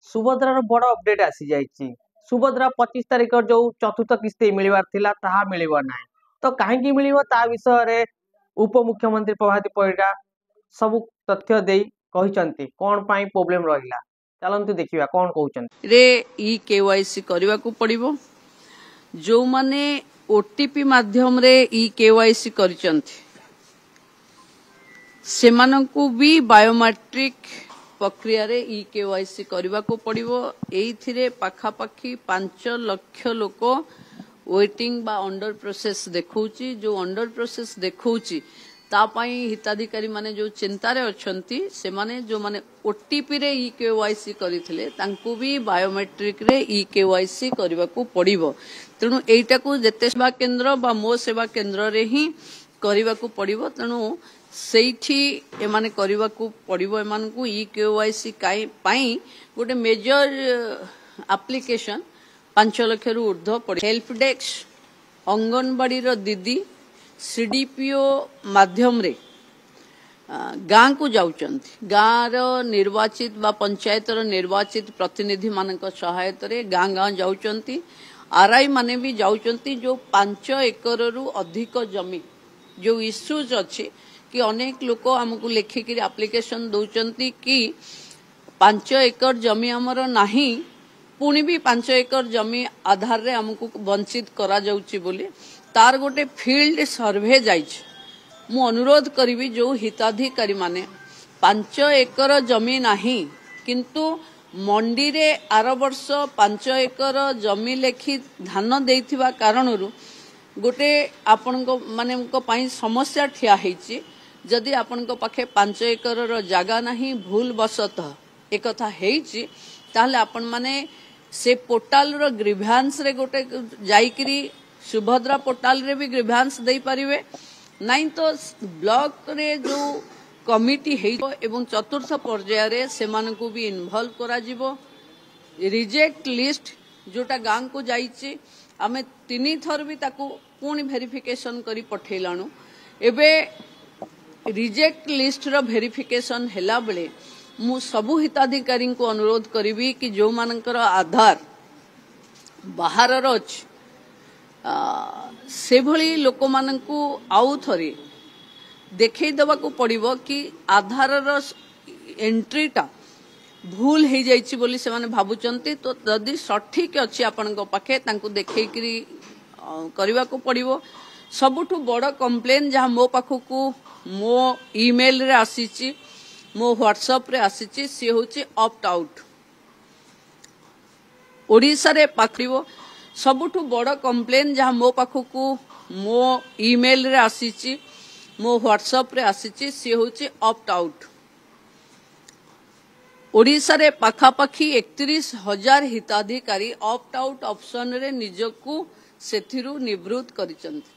सुभद्रार बड़ अपडेट आसी जाइए। सुभद्रा 25 तारिख जो चतुर्थ किस्ती मिलवार थिला ताहा मिलिबो नाही। तो काहेकि मिलिबो ता विषय रे उपमुख्यमंत्री प्रभाती परिडा सब तथ्य देई कहिसंती कोन पाई प्रॉब्लम रहिला। चलंतु देखिबा कोन कहउचंती। रे ई केवाईसी करबा को पड़िबो। जो माने ओटीपी माध्यम रे ई केवाईसी करिसंती सेमानंकु भी बायोमेट्रिक प्रक्रिया रे ई केवाईसी करबा को पड़िबो। एइथिरे पाखापाखी 5 लाख लोक वेटिंग बा अंडर प्रोसेस देखौची। जो अंडर प्रोसेस देखौची ता पाई हिताधिकारी माने जो चिंता रे अछंती से माने जो माने ओटीपी रे ई केवाईसी करिथिले तांकु भी बायोमेट्रिक रे ई केवाईसी करबा को पड़िबो। तेनु एइटा को जेते सेवा केंद्र बा मो सेवा केंद्र रे ही करबा को पड़िबो। तेनु सेठी एमाने करबा को पड़िबो। एमान को ई केवाईसी काई पाई गोटे मेजर एप्लीकेशन 5 लाख रु ऊर्ध्व पड़े। हेल्प डेस्क अंगनवाड़ी रो दीदी सीडीपीओ माध्यम रे गाँ को जाउचंती। गाँ रो निर्वाचित बा पंचायत रो निर्वाचित प्रतिनिधि मानक सहायता रे गाँ गाँ जाउचंती। आरआई माने भी जाउचंती। जो 5 एकर रु अधिक जमी जो इश्यूज अछि कि अनेक लोक हमको लेखिक एप्लिकेशन दौचंती कि 5 एकर जमी हमर नाही पुणी भी 5 एकर जमी आधार रे हमको वंचित करा जाउची बोली तार गोटे फील्ड सर्वे जाइछ। मु अनुरोध करिवि जो हिताधिकारी माने 5 एकर जमी नाही किंतु मंडी रे आर वर्ष 5 एकर जमी लेखि धान देइथिबा कारणरू गोटे आपनको माने को पाई समस्या ठिया हेची। जदि आपनको पाखे 5 एकर रो जागा नाही भूल बसत एकथा हेची ताहले आपन माने से पोर्टाल रो ग्रीवांस रे गोटे जाईकरी सुभद्रा पोर्टाल रे भी ग्रीवांस देई परिवे नहीं तो ब्लॉक रे जो कमिटी हेइबो एवं चतुर्थ पर्याय रे सेमानकु भी इन्वॉल्व करा जिवो। रिजेक्ट लिस्ट जोटा गां को जाईची आमे 3 थर भी ताकू पुणी वेरिफिकेशन करी पठेलाणु। एबे रिजेक्ट लिस्ट रो वेरिफिकेशन हेला बेले मु सबु हिताधिकारी को अनुरोध करिवि कि जो मानकर आधार बाहर रो अछि से भली लोक मानकु आउ थरे देखै देबा को पड़िबो कि आधार रो एंट्रीटा भूल हे जाइछि बोली से माने भाबुचंती। तो यदि सठिक अछि आपन को पाखे तांकु देखै करी करबा को पड़िबो। सबुठु बड़ कंप्लेन जहां मो पाखकु मो ईमेल रे आसीछि मो व्हाट्सएप रे आसीछि से होछि ऑप्ट आउट। ओडिसा रे पाखरिबो सबुठु बड़ कंप्लेन जहां मो पाखकु मो ईमेल रे आसीछि मो व्हाट्सएप रे आसीछि से होछि ऑप्ट आउट। ओडिसा रे पाखापाखी 31,000 हिताधिकारी ऑप्ट आउट ऑप्शन रे निजकु सेथिरु निवृत्त करिसंती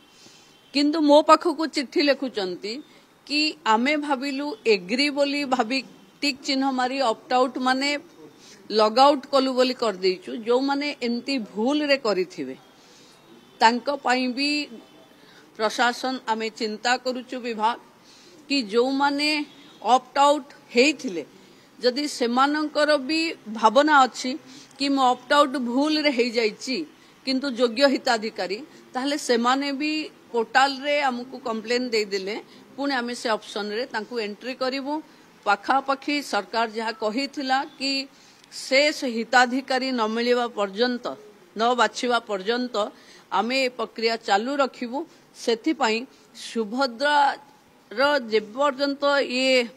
किंतु मो पाखकु चिट्ठी लेखुचंती कि आमे भाबिलु एग्री बोली भाबी टिक चिन्ह मारी ऑप्ट आउट माने लॉग आउट कलु बोली कर देइछु। जो माने एंती भूल रे करिथिबे तांको पाई भी प्रशासन आमे चिंता करूछु विभाग कि जो माने ऑप्ट आउट हेइथिले जदि सेमानंकर भी भावना अछि कि मो ऑप्ट आउट भूल रे हे जाइछि किंतु योग्य हिताधिकारी ताहले सेमाने भी पोर्टाल रे हमकु कंप्लेन दे देले पुणे आमे से ऑप्शन रे तांकु एंट्री करिवु। पाखापाखी सरकार जहा कहिथिला कि शेष हिताधिकारी न मिलिबा पर्यंत न बाछिबा पर्यंत आमे प्रक्रिया चालू रखिबु। सेथि पई सुभद्रा रो जे पर्यंत ये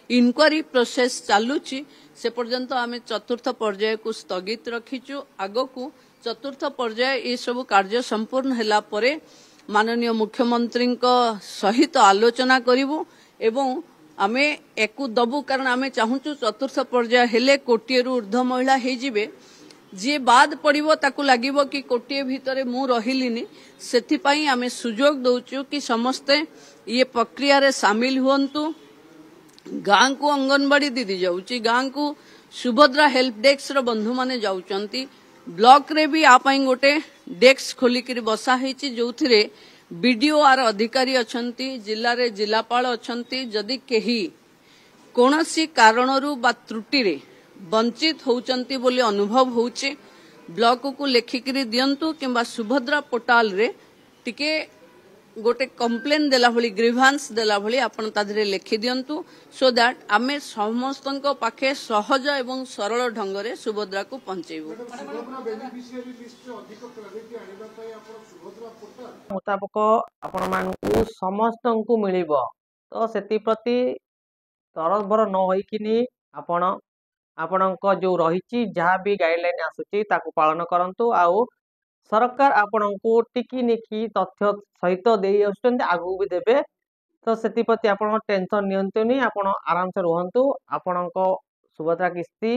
इनक्वारी प्रोसेस चालुची से पर्यंत आमे चतुर्थ पर्याय को स्थगित रखिचु। आगो को चतुर्थ पर्याय ये सब कार्य संपूर्ण हैला परे माननीय मुख्यमंत्री सहित आलोचना करिवु एवं आमे एकु दबु कारण आमे चाहूचु चतुर्थ पर्याय हेले कोटिए रु ऊर्ध्व महिला हे जिवे जे बाद पड़िबो ताकू लागिबो कि कोटिए भितरे मु रहिलिनी सेथि पई आमे सुजोग दउचु कि समस्ते ये प्रक्रिया रे शामिल हुंतु। गाँ को अंगनवाड़ी दीदी जाउची गाँ को सुभद्रा हेल्प डेस्क रो बंधु माने जाउचंती। ब्लॉक रे भी आपाई गोटे डेस्क खोलिक बसा हेची जोथिरे बीडीओ आर अधिकारी अछंती जिल्ला रे जिलापाल अछंती। जदि केही कोनोसी कारणरू बा त्रुटि रे वंचित होउचंती बोली अनुभव होउचे ब्लॉक को लेखिकरी दियंतु किंबा सुभद्रा पोर्टाल रे टिके गोटे कंप्लेन देला भली ग्रीवांस देला भली आपण तादरे लेखि दियंतु सो दैट आमे समस्तक पाखे सहज एवं सरल ढंग रे सुभद्रा को पहुंचेबु मुताबक आपण मानकु समस्त को मिलिबो तो सेति प्रति तरबर न होइकिनी आपण आपणक जो रही जहाँ भी गाइडलाइन आसुची ताकू पालन करंतु आउ सरकार आपणको टिकी निकी तथ्य सहित देई आसुचंती आगु भी देबे तो सेति प्रति आपण टेंशन नियंतुनी आपण आराम से रुहंतु आपणक सुभद्रा किस्ती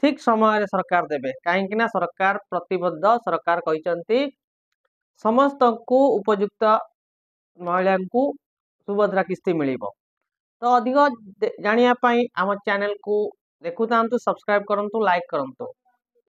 ठीक समय रे सरकार देबे काहेकि ना सरकार प्रतिबद्ध सरकार कहिसंती समस्त को उपयुक्त महिला को सुभद्रा किस्ती मिलिबो तो अधिक जानिया पई आम चैनल को देखु सब्सक्राइब करंतु लाइक करंतु।